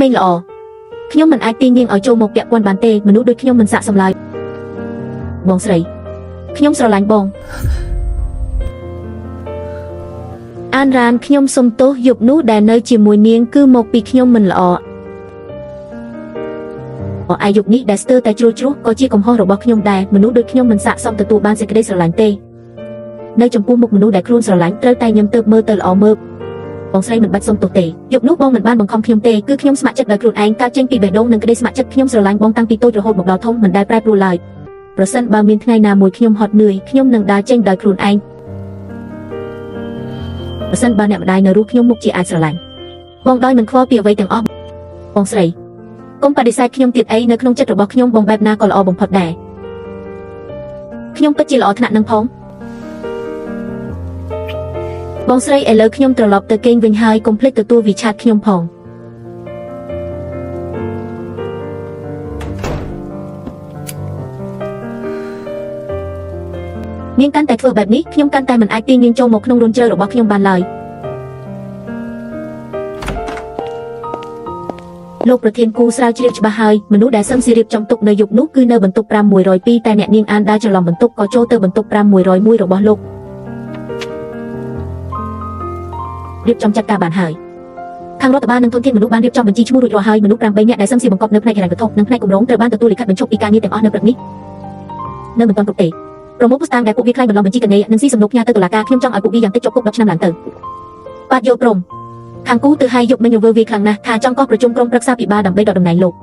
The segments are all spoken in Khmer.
មេងល្អខ្ញុំមិនអាចទាញនាងឲ្យចូលមកពាក់ព័ន្ធបានទេមនុស្សដូចខ្ញុំមិនសាកសម្លាយបងស្រីខ្ញុំស្រឡាញ់បងអានរ៉ានខ្ញុំសុំទោសយប់នោះដែលនៅជាមួយនាងគឺមកពីខ្ញុំមិនល្អអាយុនេះដែលស្ទើរតែជ្រុលជ្រោះក៏ជាកំហុសរបស់ខ្ញុំដែរមនុស្សដូចខ្ញុំមិនសាកសមទទួលបានសេចក្តីស្រឡាញ់ទេនៅចំពោះមុខមនុស្សដែលខ្លួនស្រឡាញ់ត្រូវតែញឹមទៅមើលទៅល្អមើលបងស្រីមិនបាច់សុំទោសទេយប់នោះបងមិនបានបង្ខំខ្ញុំទេគឺខ្ញុំស្ម័គ្រចិត្តដោយខ្លួនឯងកើតចេញពីបេះដូងនិងក្តីស្ម័គ្រចិត្តខ្ញុំស្រឡាញ់បងតាំងពីតូចរហូតមកដល់ធំមិនដែលប្រែប្រួលឡើយប្រសិនបើមានថ្ងៃណាមួយខ្ញុំហត់នឿយខ្ញុំនឹងដើរចេញដោយខ្លួនឯងប្រសិនបើអ្នកម្ដាយនៅរស់ខ្ញុំមុខជាអាចស្រឡាញ់បងដោយមិនខ្វល់ពីអ្វីទាំងអស់បងស្រីកុំបដិសេធខ្ញុំទៀតអីនៅក្នុងចិត្តរបស់ខ្ញុំបងបែបណាក៏ល្អបំផុតដែរខ្ញុំពិតជាល្អថ្នាក់នឹងផងបងស្រីឥឡូវខ្ញុំត្រឡប់ទៅគេងវិញហើយកុំភ្លេចទទួលវិឆាតខ្ញុំផងនាងកាន់តែធ្វើបែបនេះខ្ញុំកាន់តែមិនអាចទាញនាងចូលមកក្នុងរន្ធជ្រៅរបស់ខ្ញុំបានឡើយលោកប្រធានគូស្រាវជ្រាវច្បាស់ហើយមនុស្សដែលសឹមស៊ីរៀបចំទុកនៅយប់នោះគឺនៅបន្ទប់502តែអ្នកនាងអានដើរច្រឡំបន្ទប់ក៏ចូលទៅបន្ទប់501របស់លោករៀបចំចាត់ការបានហើយខាងរដ្ឋបាលនិងធនធានមនុស្សបានរៀបចំបញ្ជីឈ្មោះរួចរាល់ហើយមនុស្ស8នាក់ដែលសឹមស៊ីបង្កប់នៅផ្នែកហិរញ្ញវត្ថុនិងផ្នែកគម្រោងត្រូវបានទទួលលិខិតបញ្ឈប់ពីការងារទាំងអស់នៅព្រឹកនេះនៅមិនទាន់គ្រប់ទេប្រមូលពុស្តាងដែលពួកវាខ្លាញ់បន្លំបញ្ជីកណេនិងស៊ីសំណុកផ្ញើទៅតុលាការខ្ញុំចង់ឲ្យពួកវាយ៉ាងតិចជាប់គុក10ឆ្នាំឡើងទៅបាទយកព្រមខាងគូទៅឲ្យយប់មិញរវើវាខ្លាំងណាស់ថាចង់កោះប្រជុំក្រុមប្រឹក្សាពិបាលដើម្បីដកតំណែងលោក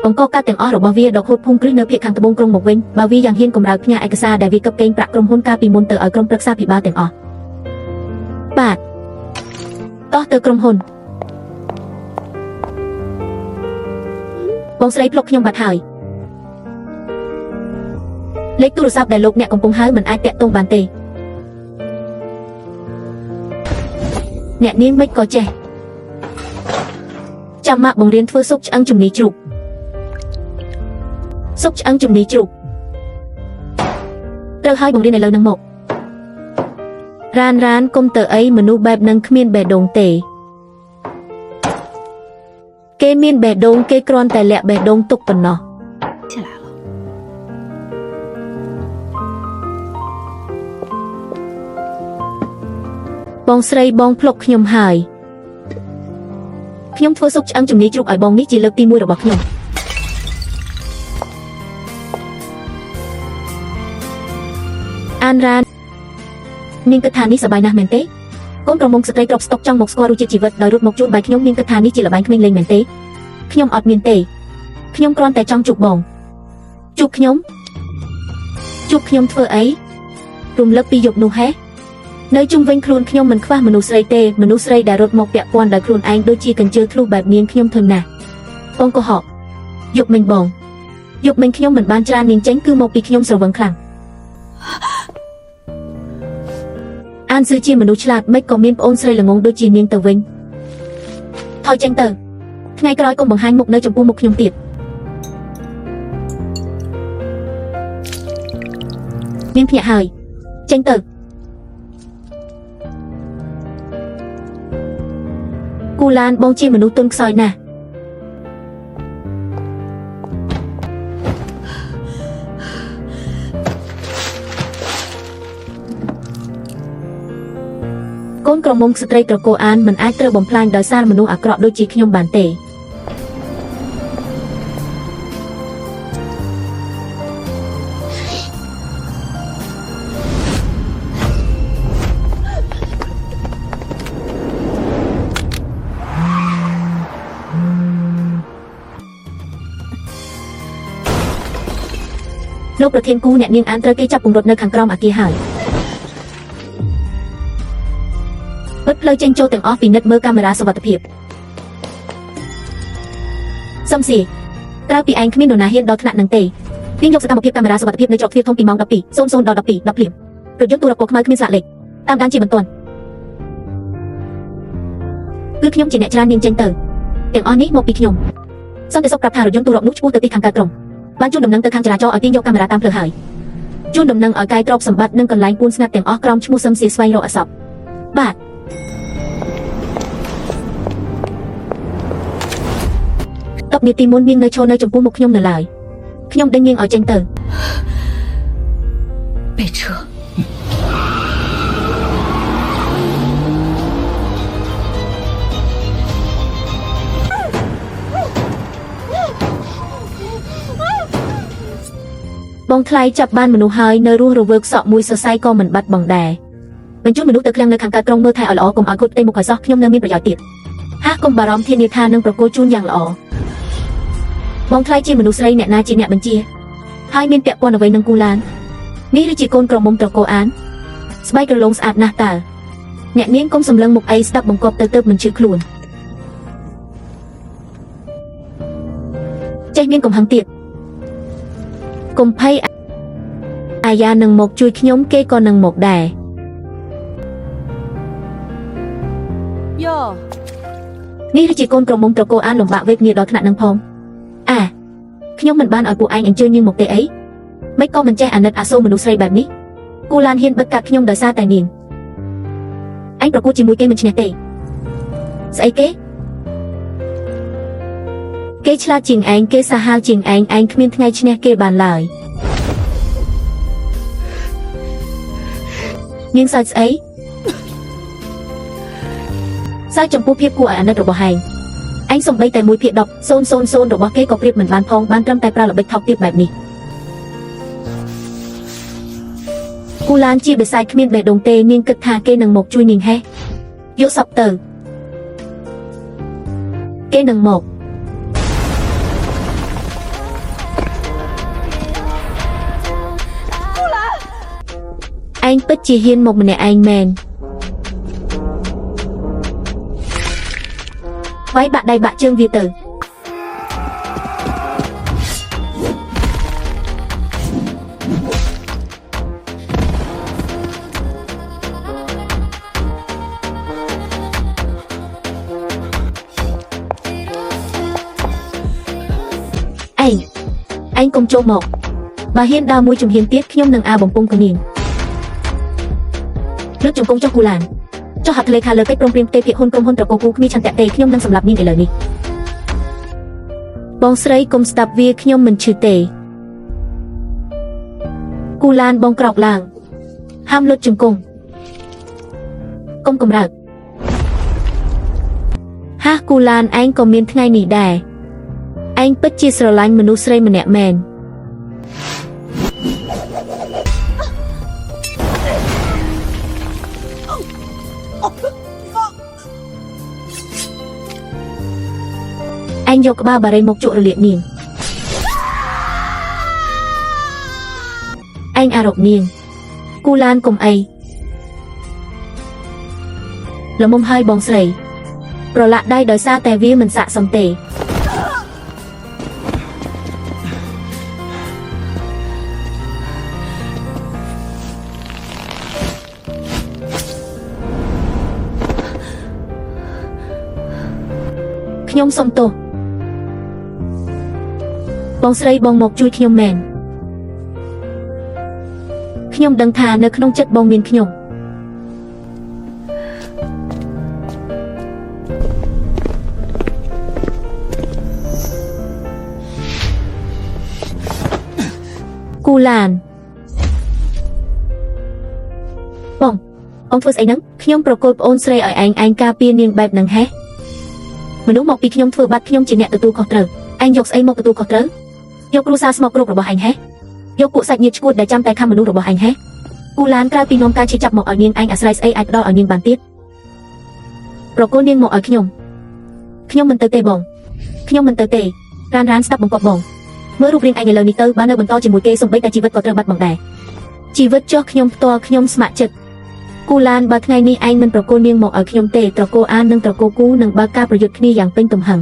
បង្កកាត់ទាំងអស់របស់វាដកហូតភូមិគ្រឹះនៅភាគខាងត្បូងក្រុងមកវិញបើវាយ៉ាងហ៊ានកម្រើកផ្ញើឯកសារដែលវាកឹបកេងប្រាក់ក្រុមហ៊ុនកាលពីមុនទៅឲ្យក្រុមប្រឹក្សាពិបាលទាំងអស់បាទតោះទៅក្រុមហ៊ុនបងស្រីភ្លុកខ្ញុំបាត់ហើយលេខទូរស័ព្ទដែលលោកអ្នកកំពុងហៅមិនអាចតាក់ទងបានទេអ្នកនាងមិនក៏ចេះចាំម៉ាក់បង្រៀនធ្វើស៊ុបឆ្អឹងជំនីជ្រូកស៊ុបឆ្អឹងជំនីជ្រូកត្រូវឲ្យបង្រៀនឥឡូវនឹងមករ៉ានគុំទៅអីមនុស្សបែបនឹងគ្មានបេះដូងទេគេមានបេះដូងគេគ្រាន់តែលាក់បេះដូងទុកប៉ុណ្ណោះបងស្រីបងភ្លុកខ្ញុំហើយខ្ញុំធ្វើស៊ុបឆ្អឹងជំនីជ្រូកឲ្យបងនេះជាលើកទី1របស់ខ្ញុំអានរ៉ាននាងគិតថានេះសប្បាយណាស់មែនទេកូនប្រមុំស្ត្រីក្របស្តុកចង់មកស្គាល់រសជាតិជីវិតដោយរត់មកជួបបាយខ្ញុំនាងគិតថានេះជាល្បែងក្មេងលេងមែនទេខ្ញុំអត់មានទេខ្ញុំគ្រាន់តែចង់ជួបបងជួបខ្ញុំធ្វើអីរំលឹកពីយប់នោះហេនៅជុំវិញខ្លួនខ្ញុំមិនខ្វះមនុស្សស្រីទេមនុស្សស្រីដែលរត់មកពាក់ព័ន្ធដោយខ្លួនឯងដូចជាកញ្ជើធ្លុះបែបនាងខ្ញុំធន់ណាស់បងកុហកយប់មិញខ្ញុំមិនបានច្រាននាងចេញគឺមកពីខ្ញុំស្រវឹងខ្លាំងអានស៊ឺជាមនុស្សឆ្លាតមិនក៏មានប្អូនស្រីល្ងងដូចជានាងទៅវិញថយចេញទៅថ្ងៃក្រោយកុំបង្ហាញមុខនៅចំពោះមុខខ្ញុំទៀតនាងភ្ញាក់ហើយចេញទៅគូឡានបងជាមនុស្សទន់ខ្សោយណាស់កូនក្រមុំស្ត្រីត្រកូលអានមិនអាចត្រូវបំផ្លាញដោយសារមនុស្សអាក្រក់ដូចជាខ្ញុំបានទេលោកប្រធានគូអ្នកនាងអានត្រូវគេចាប់ពង្រត់នៅខាងក្រោមអគារហើយបិទផ្លូវចេញចូលទាំងអស់ពិនិត្យមើលកាមេរ៉ាសុវត្ថិភាពសំសៀក្រៅពីឯងគ្មាននរណាហ៊ានដល់ថ្នាក់នឹងទេនាងយកសកម្មភាពកាមេរ៉ាសុវត្ថិភាពនៅច្រកទ្វារធំពីម៉ោង 12:00 ដល់ 12:10 ភ្លាមរថយន្តទូរ៉ាពណ៌ខ្មៅគ្មានស្លាកលេខតាមដានជាបន្ទាន់គឺខ្ញុំជាអ្នកច្រាននាងចេញទៅទាំងអស់នេះមកពីខ្ញុំសន្តិសុខប្រាប់ថារថយន្តទូរ៉ានោះឆ្ពោះទៅទីខាងកើតក្រុងបានជូនដំណឹងទៅខាងចរាចរណ៍ឲ្យទាញយកកាមេរ៉ាតាមផ្លូវហើយជូនដំណឹងឲ្យកាយទ្រព្យសម្បត្តិនិងកន្លែងពួនស្ងាត់ទាំងអស់ក្រោមឈ្មោះសឹមសៀស្វែងរកអសពបាទ 10 នាទីមុននាងនៅឈរនៅចំពោះមុខខ្ញុំនៅឡើយខ្ញុំដេញនាងឲ្យចេញទៅ别扯បងថ្លៃចាប់បានមនុស្សហើយនៅរស់រវើកសក់មួយសរសៃក៏មិនបាត់បងដែរបញ្ជូនមនុស្សទៅឃ្លាំងនៅខាងកើតក្រុងមើលថែឲ្យល្អកុំឲ្យខូចផ្ទៃមុខឲ្យសោះខ្ញុំនៅមានប្រយោជន៍ទៀតហាកុំបារម្ភធានាថានឹងប្រគល់ជូនយ៉ាងល្អបងថ្លៃជាមនុស្សស្រីអ្នកណាជាអ្នកបញ្ជាហើយមានពាក់ព័ន្ធអ្វីនឹងគូឡាននេះឬជាកូនក្រមុំត្រកូលអានស្បែកក្រឡូមស្អាតណាស់តើអ្នកនាងកុំសម្លឹងមុខអីស្ដាប់បង្គាប់ទៅមិនជឿខ្លួនចេះមានកំហឹងទៀតកុំភ័យអាយ៉ានឹងមកជួយខ្ញុំគេក៏នឹងមកដែរយោនេះជាកូនក្រមុំត្រកូលអានលំបាកវេទងារដល់ថ្នាក់នឹងផងខ្ញុំមិនបានឲ្យពួកឯងអញ្ជើញនាងមកទេអីមិនក៏មិនចេះអាណិតអាសូរមនុស្សស្រីបែបនេះគូឡានហ៊ានបិទកាត់ខ្ញុំដោយសារតែនាងឯងប្រកួតជាមួយគេមិនឈ្នះទេស្អីគេឆ្លាតជាងឯងគេសាហាវជាងឯងគ្មានថ្ងៃឈ្នះគេបានឡើយនាងសើចស្អីសើចចំពោះភាពគួរឲ្យអាណិតរបស់ឯងសំបីតែ1/10 000របស់គេក៏ប្រៀបមិនបានផងបានត្រឹមតែប្រើល្បិចថោកទាបបែបនេះគូឡានជាបិសាចគ្មានបេះដូងទេនាងគិតថាគេនឹងមកជួយនាងហេះយកសពទៅគេនឹងមកគូឡាឯងពិតជាហ៊ានមកម្នាក់ឯងមែនវាយបាក់ដៃបាក់ជើងវាទៅឯងកុំចូលមកបើហ៊ានដើរមួយជំហានទៀតខ្ញុំនឹងអាបំពង់គនាងលើកជង្គង់ចុះគូឡានចុះហាត់ធ្លេខាលើកិច្ចព្រមព្រៀងផ្ទេរភាគហ៊ុនក្រុមហ៊ុនត្រកូលគូគ្មានឆន្ទៈទេខ្ញុំនឹងសម្លាប់នាងឥឡូវនេះបងស្រីកុំស្ដាប់វាខ្ញុំមិនឈឺទេគូឡានបងក្រោកឡើងហាមលុតជង្គង់កុំកម្រើកហាគូឡានឯងក៏មានថ្ងៃនេះដែរឯងពិតជាស្រឡាញ់មនុស្សស្រីម្នាក់មែនឯងយកក្បាលបារីមកជក់រលាកនាងឯងអារប់នាងគូឡានកុំអីល្មមហើយបងស្រីប្រឡាក់ដៃដោយសារតែវាមិនស័ក្តិសមទេខ្ញុំសុំទោសបងស្រីបងមកជួយខ្ញុំមែនខ្ញុំដឹងថានៅក្នុងចិត្តបងមានខ្ញុំគូឡានបងធ្វើស្អីហ្នឹងខ្ញុំប្រកល់ប្អូនស្រីឲ្យឯងការពារនាងបែបហ្នឹងហេះមនុស្សមកពីខ្ញុំធ្វើបាត់ខ្ញុំជាអ្នកទទួលខុសត្រូវឯងយកស្អីមកទទួលខុសត្រូវយកគ្រួសារស្មោកគ្រោករបស់ឯងហេះយកពួកសាច់ញាតិឈួតដែលចាំតែខំមនុស្សរបស់ឯងហេះគូឡានក្រៅពីនាំការជាចាប់មកឲ្យនាងឯងអាស្រ័យស្អីអាចផ្ដល់ឲ្យនាងបានទៀតប្រគល់នាងមកឲ្យខ្ញុំមិនទៅទេបងខ្ញុំមិនទៅទេរានស្ដាប់បង្គាប់បងមើលរូបរាងឯងឥឡូវនេះទៅបាននៅបន្តជាមួយគេសំបីតែជីវិតក៏ត្រូវបាត់បង់ដែរជីវិតចុះខ្ញុំផ្ទាល់ខ្ញុំស្ម័គ្រចិត្តគូឡានបើថ្ងៃនេះឯងមិនប្រគល់នាងមកឲ្យខ្ញុំទេត្រកូលអាននិងត្រកូលគូនឹងបើកការប្រយុទ្ធគ្នាយ៉ាងពេញទំហឹង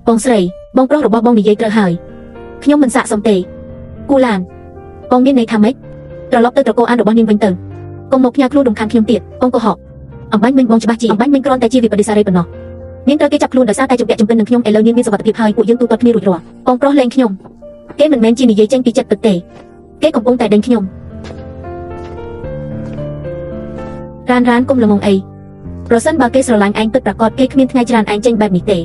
បងស្រីបងប្រុសរបស់បងនិយាយត្រូវហើយខ្ញុំមិនស័ក្តិសមទេគូឡានបងមានន័យថាម៉េចត្រឡប់ទៅត្រកូលអានរបស់នាងវិញទៅកុំមកផ្ញើខ្លួនរំខានខ្ញុំទៀតបងកុហកអំបញ្ញមិញបងច្បាស់ជាអំបញ្ញមិញគ្រាន់តែជាវិបដិសារីប៉ុណ្ណោះនាងត្រូវគេចាប់ខ្លួនដោយសារតែជំពាក់ជំពិននឹងខ្ញុំឥឡូវនាងមានសុវត្ថិភាពហើយពួកយើងទូទាត់គ្នារួចរាល់បងប្រុសលេងខ្ញុំគេមិនមែនជានិយាយចេញពីចិត្តពិតទេគេកំពុងតែដេញខ្ញុំរានកុំល្ងងអី ប្រសិនបើគេស្រឡាញ់ឯងពិតប្រាកដគេគ្មានថ្ងៃច្រើនឯងចេញបែបនេះទេ